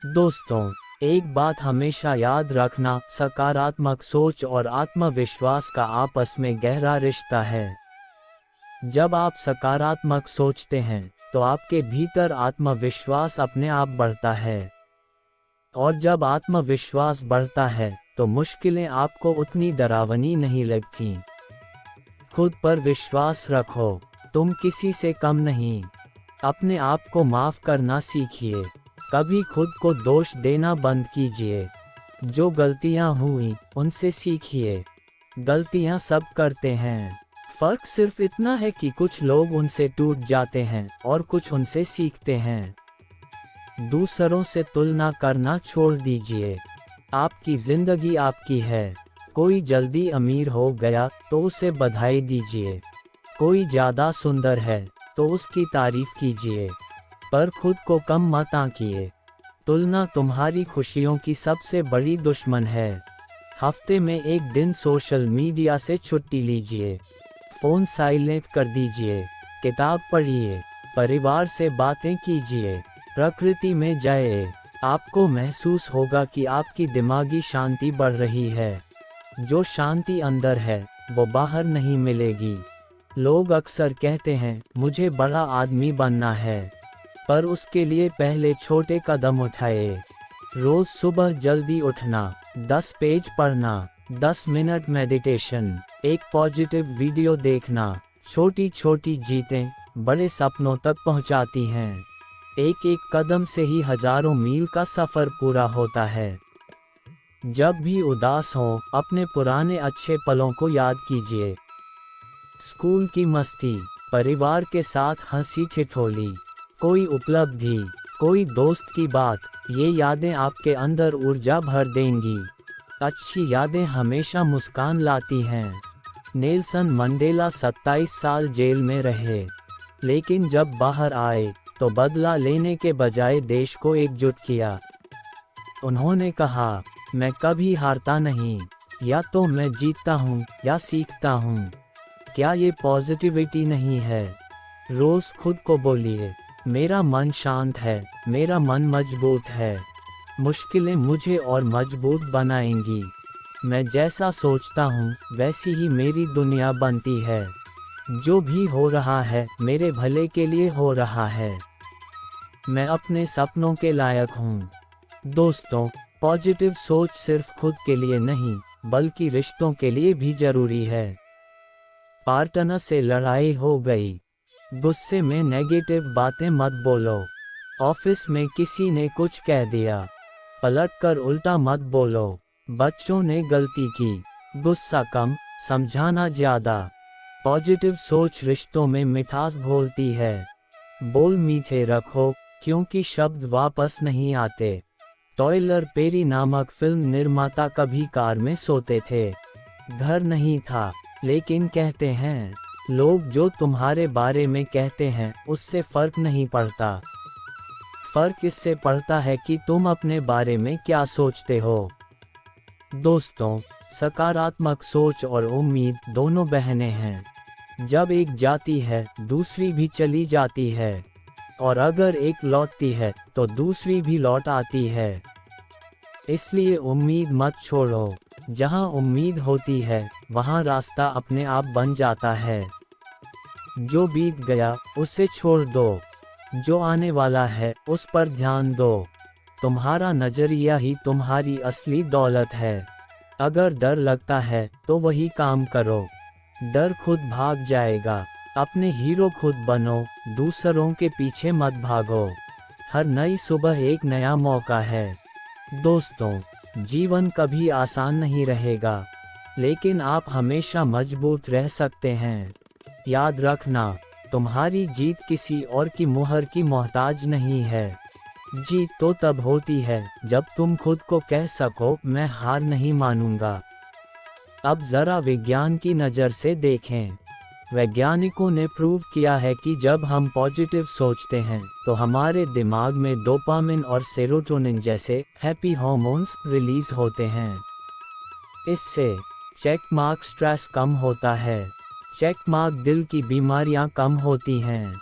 दोस्तों, एक बात हमेशा याद रखना, सकारात्मक सोच और आत्मविश्वास का आपस में गहरा रिश्ता है। जब आप सकारात्मक सोचते हैं, तो आपके भीतर आत्मविश्वास अपने आप बढ़ता है। और जब आत्मविश्वास बढ़ता है, तो मुश्किलें आपको उतनी डरावनी नहीं लगती। खुद पर विश्वास रखो, तुम किसी से कम नहीं। अपने आप को माफ करना सीखिए। कभी खुद को दोष देना बंद कीजिए। जो गलतियां हुई, उनसे सीखिए। गलतियां सब करते हैं। फर्क सिर्फ इतना है कि कुछ लोग उनसे टूट जाते हैं और कुछ उनसे सीखते हैं। दूसरों से तुलना करना छोड़ दीजिए। आपकी जिंदगी आपकी है। कोई जल्दी अमीर हो गया तो उसे बधाई दीजिए। कोई ज़्यादा सुंदर है तो उसकी तारीफ कीजिए। पर खुद को कम मत आंकिए। तुलना तुम्हारी खुशियों की सबसे बड़ी दुश्मन है। हफ्ते में एक दिन सोशल मीडिया से छुट्टी लीजिए। फ़ोन साइलेंट कर दीजिए। किताब पढ़िए। परिवार से बातें कीजिए। प्रकृति में जाइए। आपको महसूस होगा कि आपकी दिमागी शांति बढ़ रही है। जो शांति अंदर है, वो बाहर नहीं मिलेगी। लोग अक्सर कहते हैं, मुझे बड़ा आदमी बनना है। पर उसके लिए पहले छोटे कदम उठाए। रोज सुबह जल्दी उठना, 10 पेज पढ़ना, 10 मिनट मेडिटेशन, एक पॉजिटिव वीडियो देखना। छोटी छोटी जीतें बड़े सपनों तक पहुंचाती हैं। एक एक कदम से ही हजारों मील का सफर पूरा होता है। जब भी उदास हो, अपने पुराने अच्छे पलों को याद कीजिए। स्कूल की मस्ती, परिवार के साथ हंसी ठिठोली, कोई उपलब्धि, कोई दोस्त की बात, ये यादें आपके अंदर ऊर्जा भर देंगी। अच्छी यादें हमेशा मुस्कान लाती हैं। नेल्सन मंडेला 27 साल जेल में रहे, लेकिन जब बाहर आए तो बदला लेने के बजाय देश को एकजुट किया। उन्होंने कहा, मैं कभी हारता नहीं, या तो मैं जीतता हूँ या सीखता हूँ। क्या ये पॉजिटिविटी नहीं है? रोज खुद को बोलिए, मेरा मन शांत है, मेरा मन मजबूत है। मुश्किलें मुझे और मजबूत बनाएंगी। मैं जैसा सोचता हूँ, वैसी ही मेरी दुनिया बनती है। जो भी हो रहा है, मेरे भले के लिए हो रहा है। मैं अपने सपनों के लायक हूँ। दोस्तों, पॉजिटिव सोच सिर्फ खुद के लिए नहीं, बल्कि रिश्तों के लिए भी जरूरी है। पार्टनर से लड़ाई हो गई, गुस्से में नेगेटिव बातें मत बोलो। ऑफिस में किसी ने कुछ कह दिया, पलटकर उल्टा मत बोलो। बच्चों ने गलती की, गुस्सा कम, समझाना ज़्यादा। पॉजिटिव सोच रिश्तों में मिठास घोलती है। बोल मीठे रखो, क्योंकि शब्द वापस नहीं आते। टॉयलर पेरी नामक फिल्म निर्माता कभी कार में सोते थे। घर नहीं था, लेकिन कहते हैं, लोग जो तुम्हारे बारे में कहते हैं, उससे फर्क नहीं पड़ता। फर्क इससे पड़ता है कि तुम अपने बारे में क्या सोचते हो। दोस्तों, सकारात्मक सोच और उम्मीद दोनों बहनें हैं। जब एक जाती है, दूसरी भी चली जाती है। और अगर एक लौटती है, तो दूसरी भी लौट आती है। इसलिए उम्मीद मत छोड़ो। जहाँ उम्मीद होती है, वहाँ रास्ता अपने आप बन जाता है। जो बीत गया, उसे छोड़ दो। जो आने वाला है, उस पर ध्यान दो। तुम्हारा नजरिया ही तुम्हारी असली दौलत है। अगर डर लगता है, तो वही काम करो। डर खुद भाग जाएगा। अपने हीरो खुद बनो, दूसरों के पीछे मत भागो। हर नई सुबह एक नया मौका है। दोस्तों, जीवन कभी आसान नहीं रहेगा, लेकिन आप हमेशा मजबूत रह सकते हैं। याद रखना, तुम्हारी जीत किसी और की मुहर की मोहताज नहीं है। जीत तो तब होती है, जब तुम खुद को कह सको, मैं हार नहीं मानूंगा। अब जरा विज्ञान की नज़र से देखें। वैज्ञानिकों ने प्रूव किया है कि जब हम पॉजिटिव सोचते हैं, तो हमारे दिमाग में डोपामिन और सेरोटोनिन जैसे हैप्पी हार्मोन्स रिलीज होते हैं। इससे चेक मार्क स्ट्रेस कम होता है। चेक मार्क दिल की बीमारियां कम होती हैं।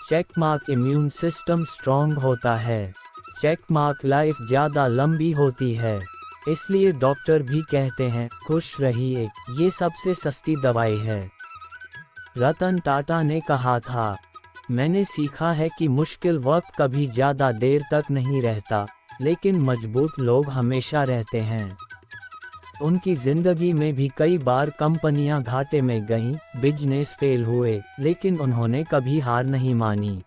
Check mark immune system strong होता है। चेक मार्क लाइफ ज़्यादा लंबी होती है, इसलिए डॉक्टर भी कहते हैं खुश रहिए, ये सबसे सस्ती दवाई है। रतन टाटा ने कहा था, मैंने सीखा है कि मुश्किल वक्त कभी ज़्यादा देर तक नहीं रहता, लेकिन मजबूत लोग हमेशा रहते हैं। उनकी ज़िंदगी में भी कई बार कंपनियां घाटे में गईं, बिजनेस फेल हुए, लेकिन उन्होंने कभी हार नहीं मानी,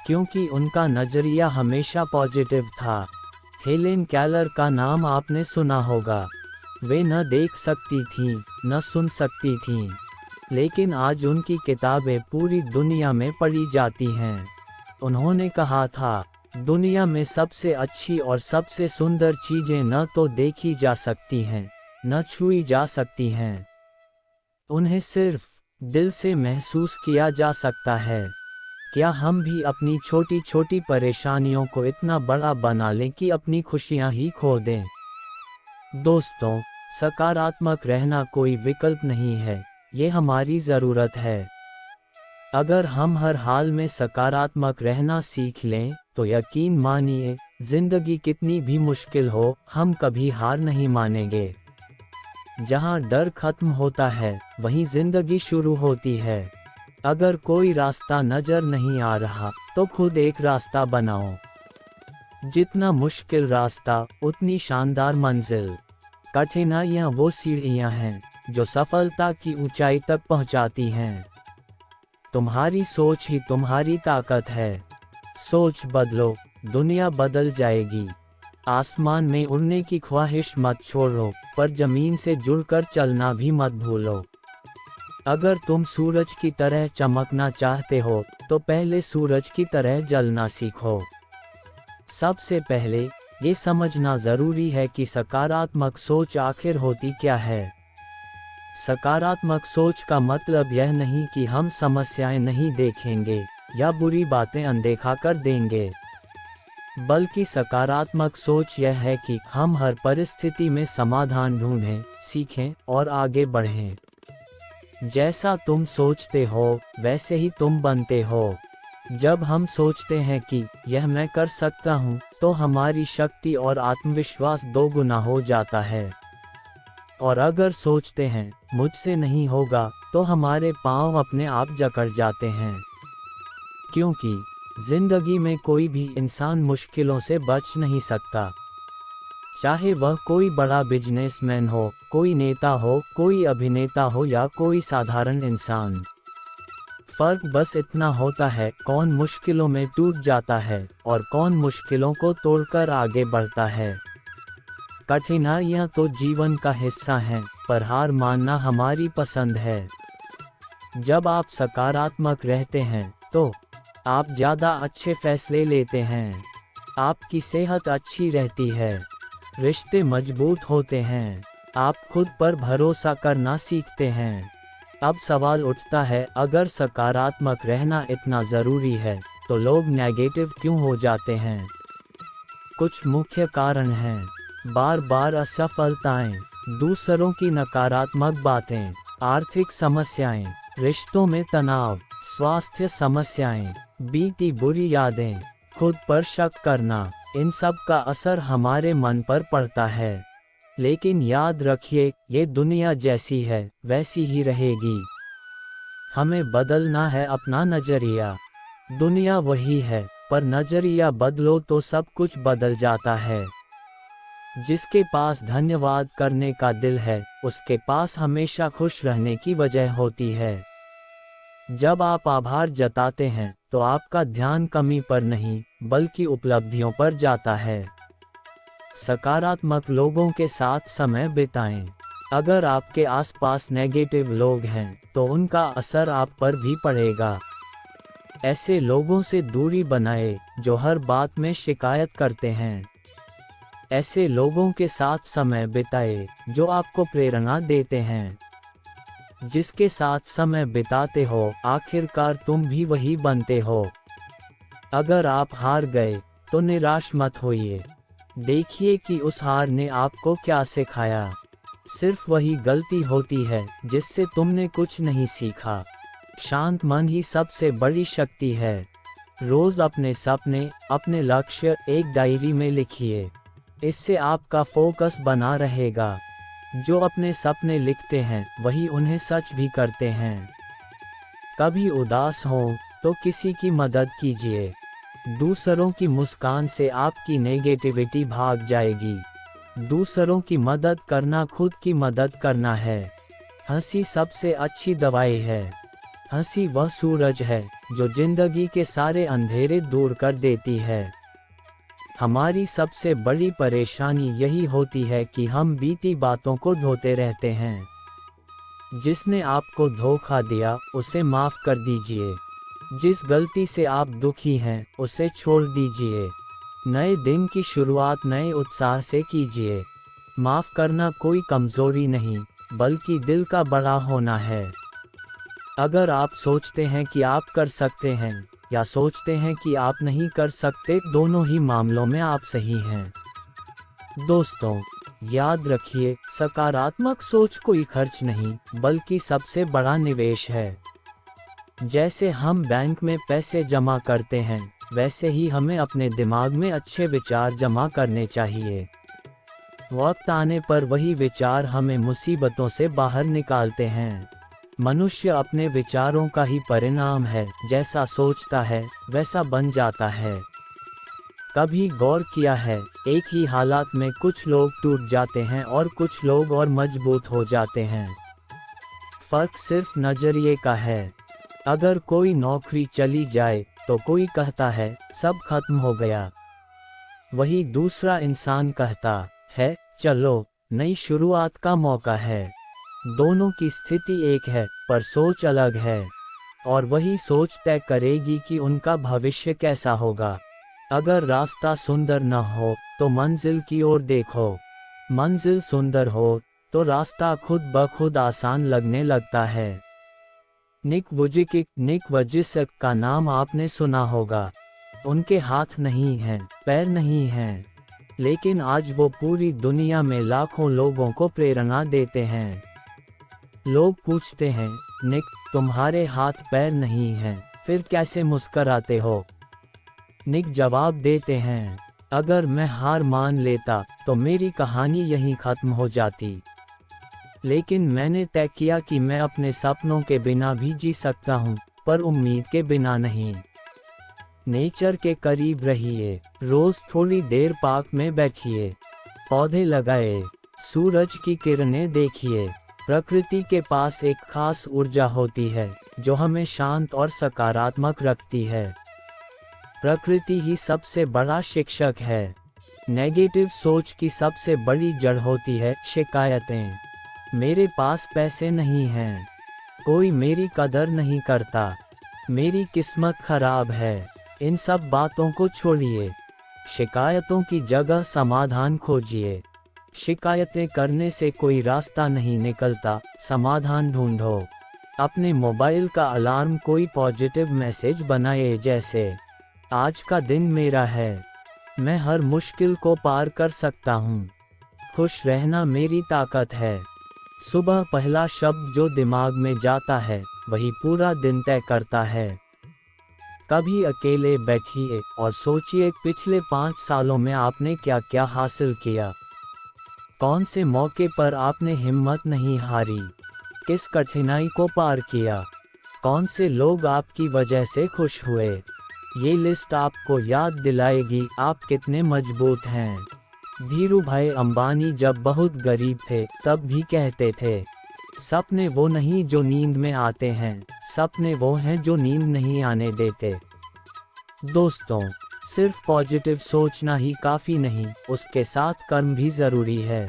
क्योंकि उनका नज़रिया हमेशा पॉजिटिव था। हेलेन केलर का नाम आपने सुना होगा। वे न देख सकती थीं, न सुन सकती थीं, लेकिन आज उनकी किताबें पूरी दुनिया में पढ़ी जाती हैं। उन्होंने कहा था, दुनिया में सबसे अच्छी और सबसे सुंदर चीज़ें न तो देखी जा सकती हैं, न छुई जा सकती हैं, उन्हें सिर्फ दिल से महसूस किया जा सकता है। क्या हम भी अपनी छोटी छोटी परेशानियों को इतना बड़ा बना लें कि अपनी खुशियां ही खो दें? दोस्तों, सकारात्मक रहना कोई विकल्प नहीं है, ये हमारी ज़रूरत है। अगर हम हर हाल में सकारात्मक रहना सीख लें, तो यकीन मानिए, ज़िंदगी कितनी भी मुश्किल हो, हम कभी हार नहीं मानेंगे। जहाँ डर खत्म होता है, वहीं ज़िंदगी शुरू होती है। अगर कोई रास्ता नज़र नहीं आ रहा, तो खुद एक रास्ता बनाओ। जितना मुश्किल रास्ता, उतनी शानदार मंजिल। कठिनाइयाँ वो सीढ़ियाँ हैं, जो सफलता की ऊंचाई तक पहुँचाती हैं। तुम्हारी सोच ही तुम्हारी ताकत है। सोच बदलो, दुनिया बदल जाएगी। आसमान में उड़ने की ख्वाहिश मत छोड़ो, पर ज़मीन से जुड़कर चलना भी मत भूलो। अगर तुम सूरज की तरह चमकना चाहते हो, तो पहले सूरज की तरह जलना सीखो। सबसे पहले ये समझना ज़रूरी है कि सकारात्मक सोच आखिर होती क्या है। सकारात्मक सोच का मतलब यह नहीं कि हम समस्याएं नहीं देखेंगे या बुरी बातें अनदेखा कर देंगे, बल्कि सकारात्मक सोच यह है कि हम हर परिस्थिति में समाधान ढूंढें, सीखें और आगे बढ़ें। जैसा तुम सोचते हो, वैसे ही तुम बनते हो। जब हम सोचते हैं कि यह मैं कर सकता हूँ, तो हमारी शक्ति और आत्मविश्वास दोगुना हो जाता है। और अगर सोचते हैं मुझसे नहीं होगा, तो हमारे पांव अपने आप जकड़ जाते हैं। क्योंकि जिंदगी में कोई भी इंसान मुश्किलों से बच नहीं सकता, चाहे वह कोई बड़ा बिजनेसमैन हो, कोई नेता हो, कोई अभिनेता हो या कोई साधारण इंसान। फर्क बस इतना होता है कौन मुश्किलों में टूट जाता है और कौन मुश्किलों को तोड़कर आगे बढ़ता है। कठिनाइयाँ तो जीवन का हिस्सा हैं, पर हार मानना हमारी पसंद है। जब आप सकारात्मक रहते हैं, तो आप ज़्यादा अच्छे फैसले लेते हैं, आपकी सेहत अच्छी रहती है, रिश्ते मजबूत होते हैं, आप खुद पर भरोसा करना सीखते हैं। अब सवाल उठता है, अगर सकारात्मक रहना इतना ज़रूरी है, तो लोग नेगेटिव क्यों हो जाते हैं? कुछ मुख्य कारण हैं। बार बार असफलताएं, दूसरों की नकारात्मक बातें, आर्थिक समस्याएं, रिश्तों में तनाव, स्वास्थ्य समस्याएं, बीती बुरी यादें, खुद पर शक करना, इन सब का असर हमारे मन पर पड़ता है। लेकिन याद रखिए, ये दुनिया जैसी है वैसी ही रहेगी। हमें बदलना है अपना नज़रिया। दुनिया वही है, पर नज़रिया बदलो तो सब कुछ बदल जाता है। जिसके पास धन्यवाद करने का दिल है, उसके पास हमेशा खुश रहने की वजह होती है। जब आप आभार जताते हैं, तो आपका ध्यान कमी पर नहीं, बल्कि उपलब्धियों पर जाता है। सकारात्मक लोगों के साथ समय बिताएं। अगर आपके आसपास नेगेटिव लोग हैं, तो उनका असर आप पर भी पड़ेगा। ऐसे लोगों से दूरी बनाएं, जो हर बात में शिकायत करते हैं। ऐसे लोगों के साथ समय बिताएं, जो आपको प्रेरणा देते हैं। जिसके साथ समय बिताते हो, आखिरकार तुम भी वही बनते हो। अगर आप हार गए, तो निराश मत होइए। देखिए कि उस हार ने आपको क्या सिखाया। सिर्फ वही गलती होती है जिससे तुमने कुछ नहीं सीखा। शांत मन ही सबसे बड़ी शक्ति है। रोज अपने सपने, अपने लक्ष्य एक डायरी में लिखिए। इससे आपका फोकस बना रहेगा। जो अपने सपने लिखते हैं वही उन्हें सच भी करते हैं। कभी उदास हो तो किसी की मदद कीजिए। दूसरों की मुस्कान से आपकी नेगेटिविटी भाग जाएगी। दूसरों की मदद करना खुद की मदद करना है। हंसी सबसे अच्छी दवाई है। हंसी वह सूरज है जो जिंदगी के सारे अंधेरे दूर कर देती है। हमारी सबसे बड़ी परेशानी यही होती है कि हम बीती बातों को ढोते रहते हैं। जिसने आपको धोखा दिया उसे माफ़ कर दीजिए। जिस गलती से आप दुखी हैं उसे छोड़ दीजिए। नए दिन की शुरुआत नए उत्साह से कीजिए। माफ़ करना कोई कमज़ोरी नहीं, बल्कि दिल का बड़ा होना है। अगर आप सोचते हैं कि आप कर सकते हैं या सोचते हैं कि आप नहीं कर सकते, दोनों ही मामलों में आप सही हैं। दोस्तों, याद रखिए, सकारात्मक सोच कोई खर्च नहीं, बल्कि सबसे बड़ा निवेश है। जैसे हम बैंक में पैसे जमा करते हैं, वैसे ही हमें अपने दिमाग में अच्छे विचार जमा करने चाहिए। वक्त आने पर वही विचार हमें मुसीबतों से बाहर निकालते हैं। मनुष्य अपने विचारों का ही परिणाम है। जैसा सोचता है वैसा बन जाता है। कभी गौर किया है, एक ही हालात में कुछ लोग टूट जाते हैं और कुछ लोग और मजबूत हो जाते हैं। फर्क सिर्फ नजरिए का है। अगर कोई नौकरी चली जाए तो कोई कहता है सब खत्म हो गया। वही दूसरा इंसान कहता है चलो नई शुरुआत का मौका है। दोनों की स्थिति एक है, पर सोच अलग है। और वही सोच तय करेगी कि उनका भविष्य कैसा होगा। अगर रास्ता सुंदर न हो तो मंजिल की ओर देखो। मंजिल सुंदर हो तो रास्ता खुद ब खुद आसान लगने लगता है। निक वुजिक का नाम आपने सुना होगा। उनके हाथ नहीं हैं, पैर नहीं हैं, लेकिन आज वो पूरी दुनिया में लाखों लोगों को प्रेरणा देते हैं। लोग पूछते हैं, निक, तुम्हारे हाथ पैर नहीं हैं, फिर कैसे मुस्कराते हो? निक जवाब देते हैं, अगर मैं हार मान लेता तो मेरी कहानी यहीं खत्म हो जाती। लेकिन मैंने तय किया कि मैं अपने सपनों के बिना भी जी सकता हूँ, पर उम्मीद के बिना नहीं। नेचर के करीब रहिए। रोज थोड़ी देर पार्क में बैठिए, पौधे लगाए, सूरज की किरणें देखिए। प्रकृति के पास एक खास ऊर्जा होती है जो हमें शांत और सकारात्मक रखती है। प्रकृति ही सबसे बड़ा शिक्षक है। नेगेटिव सोच की सबसे बड़ी जड़ होती है शिकायतें। मेरे पास पैसे नहीं हैं, कोई मेरी कदर नहीं करता, मेरी किस्मत खराब है। इन सब बातों को छोड़िए। शिकायतों की जगह समाधान खोजिए। शिकायतें करने से कोई रास्ता नहीं निकलता, समाधान ढूंढो। अपने मोबाइल का अलार्म कोई पॉजिटिव मैसेज बनाए, जैसे आज का दिन मेरा है, मैं हर मुश्किल को पार कर सकता हूँ, खुश रहना मेरी ताकत है। सुबह पहला शब्द जो दिमाग में जाता है वही पूरा दिन तय करता है। कभी अकेले बैठिए और सोचिए, पिछले 5 सालों में आपने क्या क्या हासिल किया। कौन से मौके पर आपने हिम्मत नहीं हारी, किस कठिनाई को पार किया, कौन से लोग आपकी वजह से खुश हुए। ये लिस्ट आपको याद दिलाएगी आप कितने मजबूत हैं। धीरूभाई अंबानी जब बहुत गरीब थे तब भी कहते थे, सपने वो नहीं जो नींद में आते हैं, सपने वो हैं जो नींद नहीं आने देते। दोस्तों, सिर्फ पॉजिटिव सोचना ही काफ़ी नहीं, उसके साथ कर्म भी ज़रूरी है।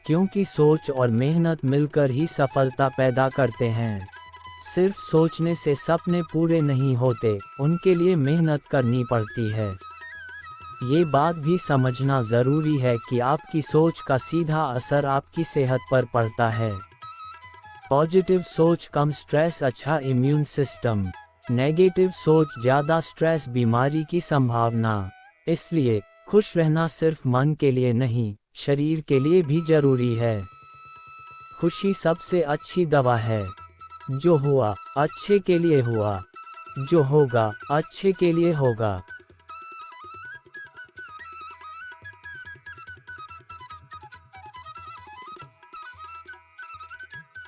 क्योंकि सोच और मेहनत मिलकर ही सफलता पैदा करते हैं। सिर्फ सोचने से सपने पूरे नहीं होते, उनके लिए मेहनत करनी पड़ती है। ये बात भी समझना ज़रूरी है कि आपकी सोच का सीधा असर आपकी सेहत पर पड़ता है। पॉजिटिव सोच कम स्ट्रेस, अच्छा इम्यून सिस्टम। नेगेटिव सोच ज़्यादा स्ट्रेस, बीमारी की संभावना। इसलिए खुश रहना सिर्फ मन के लिए नहीं, शरीर के लिए भी जरूरी है। खुशी सबसे अच्छी दवा है। जो हुआ अच्छे के लिए हुआ। जो होगा अच्छे के लिए होगा।